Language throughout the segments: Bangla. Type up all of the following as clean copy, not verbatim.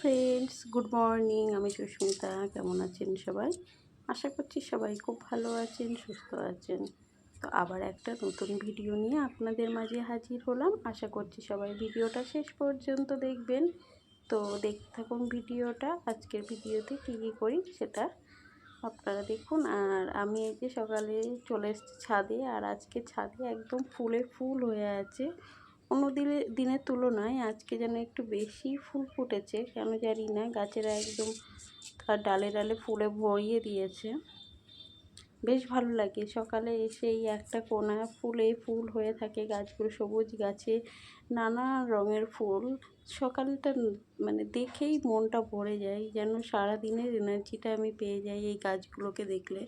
Friends, good morning. আমি সুস্মিতা। কেমন আছেন সবাই? আশা করছি সবাই খুব ভালো আছেন, সুস্থ আছেন। তো আবার একটা নতুন ভিডিও নিয়ে আপনাদের মাঝে হাজির হলাম। আশা করছি সবাই ভিডিওটা শেষ পর্যন্ত দেখবেন। তো দেখতে থাকুন ভিডিওটা। আজকের ভিডিওতে কী কী করি সেটা আপনারা দেখুন। আর আমি এই যে সকালে চলে এসেছি ছাদে, আর আজকে ছাদে একদম ফুলে ফুল হয়ে আছে। অন্য দিনের তুলনায় আজকে যেন একটু বেশি ফুল ফুটেছে, কেন জানি না। গাছেরা একদম তার ডালে ডালে ফুলে ভরিয়ে দিয়েছে। বেশ ভালো লাগে সকালে এসেই একটা কোণা ফুলে ফুল হয়ে থাকে গাছগুলো, সবুজ গাছে নানা রঙের ফুল। সকালটা মানে দেখেই মনটা ভরে যায়, যেন সারাদিনের এনার্জিটা আমি পেয়ে যাই এই গাছগুলোকে দেখলে।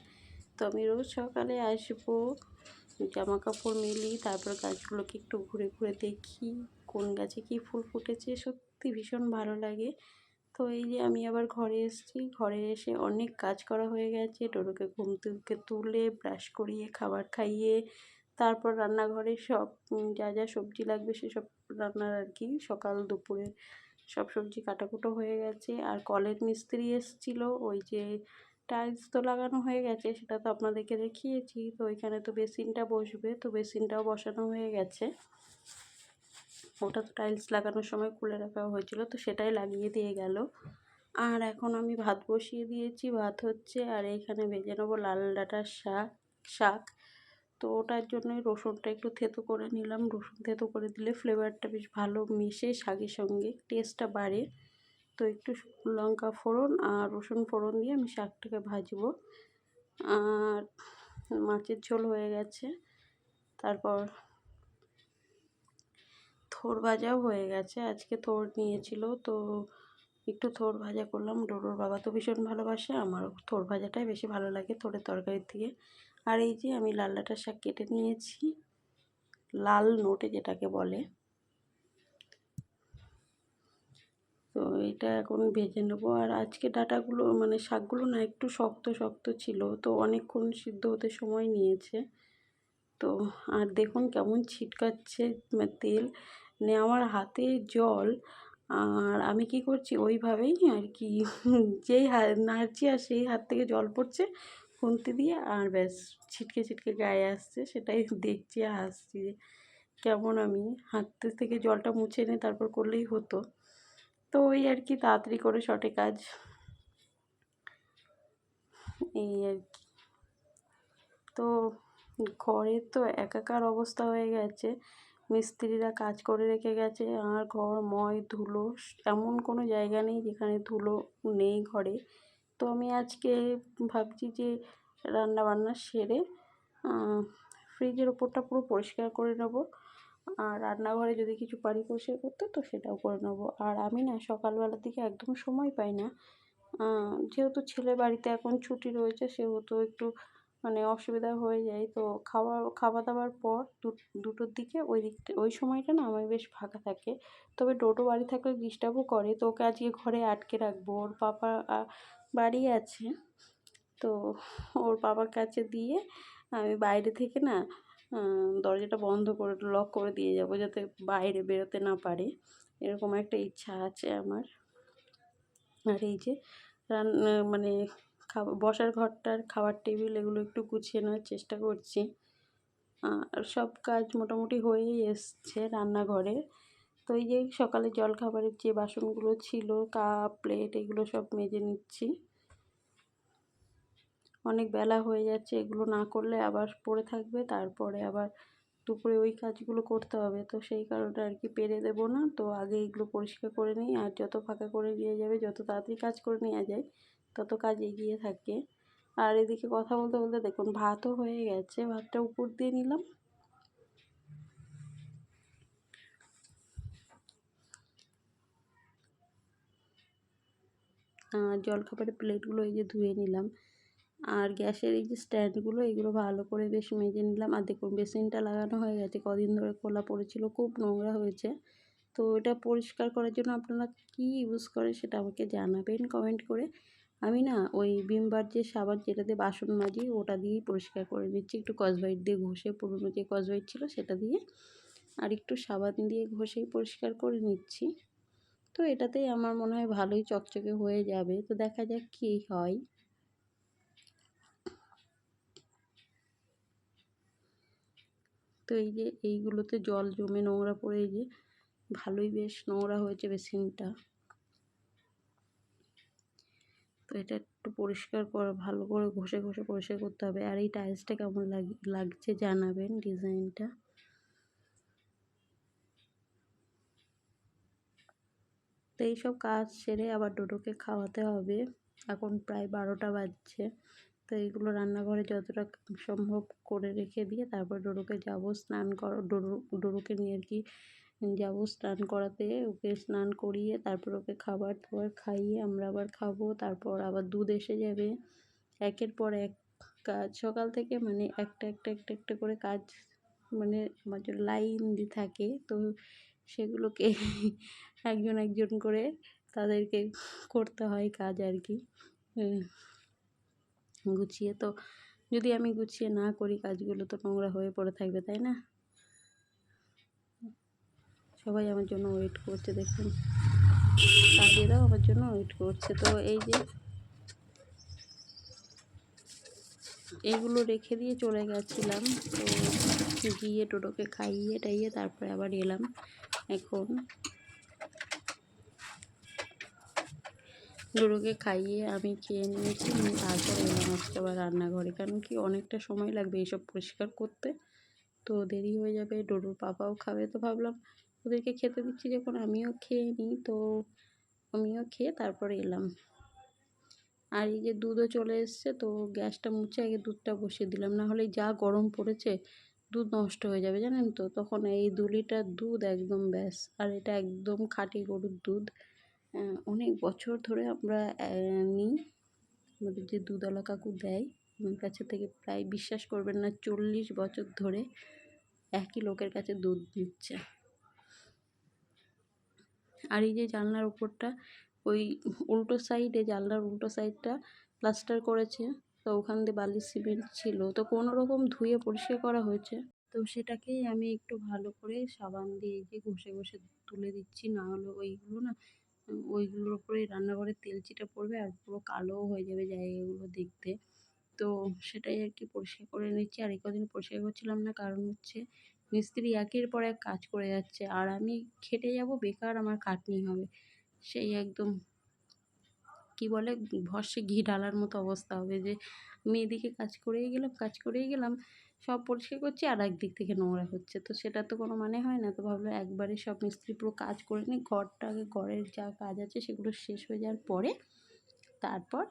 তো আমি রোজ সকালে আসবো, জামা কাপড় মেলি, তারপর গাছগুলোকে একটু ঘুরে ঘুরে দেখি কোন গাছে কী ফুল ফুটেছে। সত্যি ভীষণ ভালো লাগে। তো এই যে আমি আবার ঘরে এসেছি, ঘরে এসে অনেক কাজ করা হয়ে গেছে। ডোডোকে ঘুম থেকে তুলে ব্রাশ করিয়ে খাবার খাইয়ে তারপর রান্নাঘরে সব যা যা সবজি লাগবে সেসব রান্নার আর কি সকাল দুপুরে সব সবজি কাটাকুটো হয়ে গেছে। আর কলের মিস্ত্রি এসেছিলো, ওই যে টাইলস তো লাগানো হয়ে গেছে, সেটা তো আপনাদেরকে দেখিয়েছি। তো ওইখানে তো বেসিনটা বসবে, তো বেসিনটাও বসানো হয়ে গেছে। ওটা তো টাইলস লাগানোর সময় খুলে রাখা হয়েছিল, তো সেটাই লাগিয়ে দিয়ে গেল। আর এখন আমি ভাত বসিয়ে দিয়েছি, ভাত হচ্ছে। আর এইখানে ভেজে নেবো লাল ডাঁটার শাক। তো ওটার জন্যই রসুনটা একটু থেতো করে নিলাম। রসুন থেতো করে দিলে ফ্লেভারটা বেশ ভালো মিশে শাকের সঙ্গে, টেস্টটা বাড়ে। তো একটু লঙ্কা ফোড়ন আর রসুন ফোড়ন দিয়ে আমি শাকটাকে ভাজবো। আর মাছের ঝোল হয়ে গেছে, তারপর থোড় ভাজাও হয়ে গেছে। আজকে থোড় নিয়েছিল, তো একটু থোড় ভাজা করলাম। ডোডোর বাবা তো ভীষণ ভালোবাসে, আমার থোড় ভাজাটাই বেশি ভালো লাগে থোড়ের তরকারির থেকে। আর এই যে আমি লাল ডাঁটার শাক কেটে নিয়েছি, লাল নোটে যেটাকে বলে। তো এটা এখন ভেজে নেবো। আর আজকে ডাঁটাগুলো মানে শাকগুলো না একটু শক্ত শক্ত ছিল, তো অনেকক্ষণ সিদ্ধ হতে সময় নিয়েছে। তো আর দেখুন কেমন ছিটকাচ্ছে তেল, মানে আমার হাতে জল। আর আমি কি করছি ওইভাবেই আর কি যেই নাড়ছি আর সেই হাত থেকে জল পড়ছে খুন্তি দিয়ে, আর ব্যাস ছিটকে ছিটকে গায়ে আসছে। সেটাই দেখছি আর হাসছি যে কেমন আমি হাত থেকে জলটা মুছে এনে তারপর করলেই হতো। তো ওই আর কি তাড়াতাড়ি করে শর্টে কাজ, এই আর কি। তো ঘরে তো একাকার অবস্থা হয়ে গেছে, মিস্ত্রিরা কাজ করে রেখে গেছে। আর ঘর ময় ধুলো, এমন কোনো জায়গা নেই যেখানে ধুলো নেই ঘরে। তো আমি আজকে ভাবছি যে রান্না বান্না সেরে ফ্রিজের ওপরটা পুরো পরিষ্কার করে নেব। আর রান্নাঘরে যদি কিছু পারি পরিষ্কার করতে, তো সেটাও করে নেব। আর আমি না সকালবেলার দিকে একদম সময় পাই না, যেহেতু ছেলে বাড়িতে এখন ছুটি রয়েছে, সেহেতু একটু মানে অসুবিধা হয়ে যায়। তো খাওয়া দাওয়ার পর দুটোর দিকে ওই সময়টা না আমার বেশ ফাঁকা থাকে। তবে ডোডো বাড়ি থাকলে ডিস্টার্বও করে, তো ওকে আজকে ঘরে আটকে রাখবো। ওর পাপা বাড়ি আছে, তো ওর পাপার কাছে দিয়ে আমি বাইরে থেকে না দরজাটা বন্ধ করে লক করে দিয়ে যাব, যাতে বাইরে বেরোতে না পারে। এরকম একটা ইচ্ছা আছে আমার। আর এই যে মানে বসার ঘরটার খাবার টেবিল এগুলো একটু গুছিয়ে নেওয়ার চেষ্টা করছি। আর সব কাজ মোটামুটি হয়েই এসছে রান্নাঘরে। তো এই যে সকালে জলখাবারের যে বাসনগুলো ছিল, কাপ প্লেট এগুলো সব মেজে নিচ্ছি। অনেক বেলা হয়ে যাচ্ছে, এগুলো না করলে আবার পড়ে থাকবে, তারপরে আবার দুপুরে ওই কাজগুলো করতে হবে। তো সেই কারণে আর কি পেরে দেবো না, তো আগে এগুলো পরিষ্কার করে নিই। আর যত ফাঁকা করে নিয়ে যাবে, যত তাড়াতাড়ি কাজ করে নেওয়া যায়, তত কাজ এগিয়ে থাকে। আর এদিকে কথা বলতে বলতে দেখুন ভাতও হয়ে গেছে, ভাতটা উপর দিয়ে নিলাম। জলখাবারের প্লেটগুলো এই যে ধুয়ে নিলাম। আর গ্যাসের এই যে স্ট্যান্ডগুলো, এগুলো ভালো করে বেশ মেজে নিলাম। আর দেখুন বেসিনটা লাগানো হয়ে গেছে, কদিন ধরে খোলা পড়েছিল, খুব নোংরা হয়েছে। তো এটা পরিষ্কার করার জন্য আপনারা কি ইউজ করেন সেটা আমাকে জানাবেন কমেন্ট করে। আমি না ওই ভিমবার যে সাবান যেটাতে বাসন মাজি, ওটা দিয়েই পরিষ্কার করে নিচ্ছি। একটু স্কচব্রাইট দিয়ে ঘষে, পুরনো যে স্কচব্রাইট ছিল সেটা দিয়ে, আর একটু সাবান দিয়ে ঘষেই পরিষ্কার করে নিচ্ছি। তো তো এটাতেই আমার মনে হয় ভালোই চকচকে হয়ে যাবে। তো দেখা যাক কী হয়। তো এই যে এইগুলোতে জল জমে নোংরা পড়ে, এই যে ভালোই বেশ নোংরা হয়েছে বেসিনটা। তো এটা একটু পরিষ্কার করা, ভালো করে ঘষে ঘষে পরিষ্কার করতে হবে। আর এই টাইলসটা কেমন লাগছে জানাবেন, ডিজাইনটা। তো এইসব কাজ সেরে আবার ডোডোকে খাওয়াতে হবে। এখন প্রায় 12টা বাজছে। তো এইগুলো রান্নাঘরে যতটা সম্ভব করে রেখে দিয়ে তারপর ডোডোকে যাবো স্নান ডোডোকে নিয়ে আর কি যাবো স্নান করাতে। ওকে স্নান করিয়ে তারপর ওকে খাবার দাবার খাইয়ে আমরা আবার খাবো। তারপর আবার দুধ এসে যাবে। একের পর এক কাজ সকাল থেকে, মানে একটা একটা করে কাজ, মানে আমার জন্য লাইন দিয়ে থাকে। তো সেগুলোকে একজন একজন করে তাদেরকে করতে হয় কাজ আর কি গুছিয়ে। তো যদি আমি গুছিয়ে না করি কাজগুলো তো নোংরা হয়ে পড়ে থাকবে, তাই না? সবাই আমার জন্য ওয়েট করছে, দেখুন কাজেরাও আমার জন্য ওয়েট করছে। তো এই যে এইগুলো রেখে দিয়ে চলে গেছিলাম। তো গিয়ে টোটোকে খাইয়ে টাইয়ে তারপরে আবার এলাম। এখন ডোডোকে খাইয়ে আমি খেয়ে নিয়েছি, তারপরে এলাম আজকে আবার রান্নাঘরে। কারণ কি অনেকটা সময় লাগবে এইসব পরিষ্কার করতে, তো দেরি হয়ে যাবে। ডোডোর পাপাও খাবে, তো ভাবলাম ওদেরকে খেতে দিচ্ছি যখন আমিও খেয়ে নিই। তো আমিও খেয়ে তারপরে এলাম। আর এই যে দুধও চলে এসছে, তো গ্যাসটা মুছে আগে দুধটা বসিয়ে দিলাম, না হলে যা গরম পড়েছে দুধ নষ্ট হয়ে যাবে জানেন তো। তখন এই 2 লিটার দুধ একদম ব্যাস। আর এটা একদম খাঁটি গরুর দুধ। অনেক বছর ধরে আমরা নিই, আমাদের যে দুধওয়ালা কাকু দেয় আমার কাছে থেকে, প্রায় বিশ্বাস করবেন না 40 বছর ধরে একই লোকের কাছে দুধ নিচ্ছে। আর এই যে জানলার উপরটা, ওই উল্টো সাইডে, জানলার উল্টো সাইডটা প্লাস্টার করেছে। তো ওখান দিয়ে বালি সিমেন্ট ছিল, তো কোনো রকম ধুয়ে পরিষ্কার করা হয়েছে। তো সেটাকেই আমি একটু ভালো করে সাবান দিয়ে এই যে ঘষে ঘষে তুলে দিচ্ছি, না হলে ওইগুলো না, ওইগুলোর উপরে রান্নাঘরে তেল চিটা পড়বে আর পুরো কালোও হয়ে যাবে জায়গাগুলো দেখতে। তো সেটাই আর কি পরিষ্কার করে নিচ্ছি। আর এই কদিন পরিষ্কার করছিলাম না, কারণ হচ্ছে মিস্ত্রি একের পর এক কাজ করে যাচ্ছে আর আমি খেটে যাব, বেকার আমার খাটনি হবে। সেই একদম কি বলে ভস্মে ঘি ঢালার মতো অবস্থা হবে, যে আমি এদিকে কাজ করেই গেলাম সব পরিষ্কার করছি আর একদিক থেকে নোংরা হচ্ছে। তো সেটা তো কোনো মানে হয় না। তো ভাবলাম একবারে সব মিস্ত্রি পুরো কাজ করে নিই, আগে ঘরের যা কাজ আছে সেগুলো শেষ হয়ে যাওয়ার পরে তারপর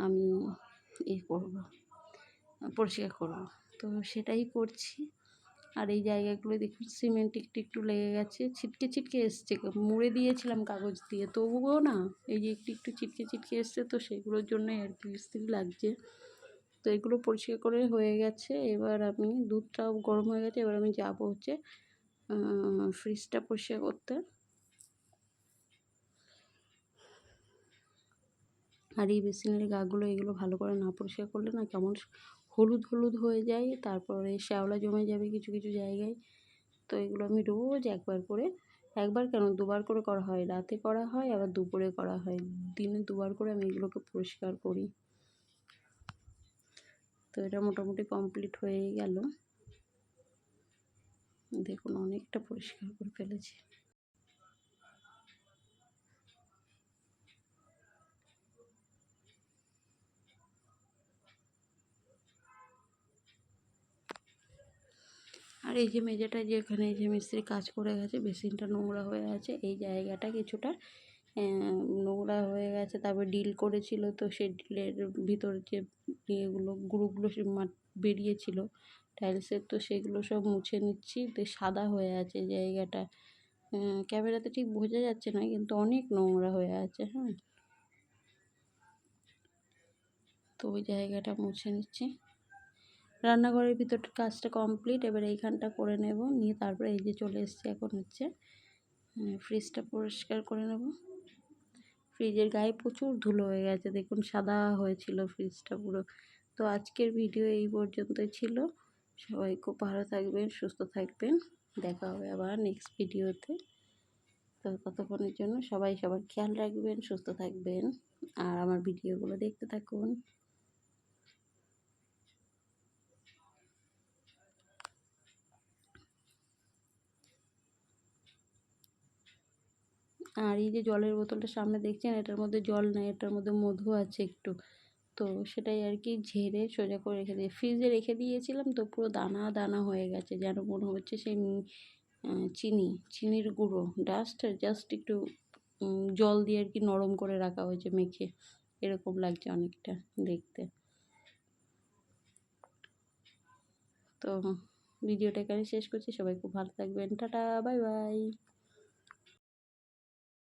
আমি করবো, পরিষ্কার করবো। তো সেটাই করছি। আর এই জায়গাগুলো দেখুন সিমেন্ট একটু একটু লেগে গেছে, ছিটকে ছিটকে এসছে, মুড়ে দিয়েছিলাম কাগজ দিয়ে, তবুও না এই যে একটু একটু ছিটকে ছিটকে এসছে। তো সেগুলোর জন্যই আর কি বিশ্রী লাগছে। তো এগুলো পরিষ্কার করে হয়ে গেছে। এবার আমি দুধটাও গরম হয়ে গেছে, এবার আমি যাবো হচ্ছে ফ্রিজটা পরিষ্কার করতে। আর এই বেসিনের গাগুলো এগুলো ভালো করে না পরিষ্কার করলে না কেমন হলুদ হলুদ হয়ে যায়, তারপরে শ্যাওলা জমে যাবে কিছু কিছু জায়গায়। তো এগুলো আমি রোজ একবার করে, একবার কেন 2বার করে করা হয়, রাতে করা হয় আবার দুপুরে করা হয়, দিনে 2বার করে আমি এগুলোকে পরিষ্কার করি। তো এটা মোটামুটি কমপ্লিট হয়ে গেল, দেখুন অনেকটা পরিষ্কার করে ফেলেছি। আর এই যে মেঝেটা যেখানে এই যে মিস্ত্রি কাজ করে গেছে, বেসিনটা নোংরা হয়ে আছে, এই জায়গাটা কিছুটা নোংরা হয়ে গেছে। তারপর ডিল করেছিল, তো সেই ডিলের ভিতর যে ইয়েগুলো গুঁড়োগুলো বেরিয়েছিল টাইলসের, তো সেগুলো সব মুছে নিচ্ছি। তো সাদা হয়ে আছে জায়গাটা, ক্যামেরাতে ঠিক বোঝা যাচ্ছে না কিন্তু অনেক নোংরা হয়ে আছে। হ্যাঁ, তো ওই জায়গাটা মুছে নিচ্ছি। রান্নাঘরের ভিতর কাজটা কমপ্লিট, এবার এইখানটা করে নেব, নিয়ে তারপরে এই যে চলে এসেছি এখন হচ্ছে ফ্রিজটা পরিষ্কার করে নেব। ফ্রিজের গায়ে প্রচুর ধুলো হয়ে গেছে, দেখুন সাদা হয়েছিল ফ্রিজটা পুরো। তো আজকের ভিডিও এই পর্যন্তই ছিল। সবাই খুব ভালো থাকবেন, সুস্থ থাকবেন, দেখা হবে আবার নেক্সট ভিডিওতে। তো ততক্ষণের জন্য সবাই সবার খেয়াল রাখবেন, সুস্থ থাকবেন, আর আমার ভিডিওগুলো দেখতে থাকুন। আর এই যে জলের বোতলটা সামনে দেখছেন, এটার মধ্যে জল নেই, এটার মধ্যে মধু আছে একটু। তো সেটাই আর কি ঝেড়ে সোজা করে রেখে দিয়ে ফ্রিজে রেখে দিয়েছিলাম, তো পুরো দানা দানা হয়ে গেছে, যেন মনে হচ্ছে সেই চিনির গুঁড়ো জাস্ট একটু জল দিয়ে আর কি নরম করে রাখা হয়েছে মেখে, এরকম লাগছে অনেকটা দেখতে। তো ভিডিওটা এখানে শেষ করছি, সবাই খুব ভালো থাকবেন, টাটা, বাই বাই।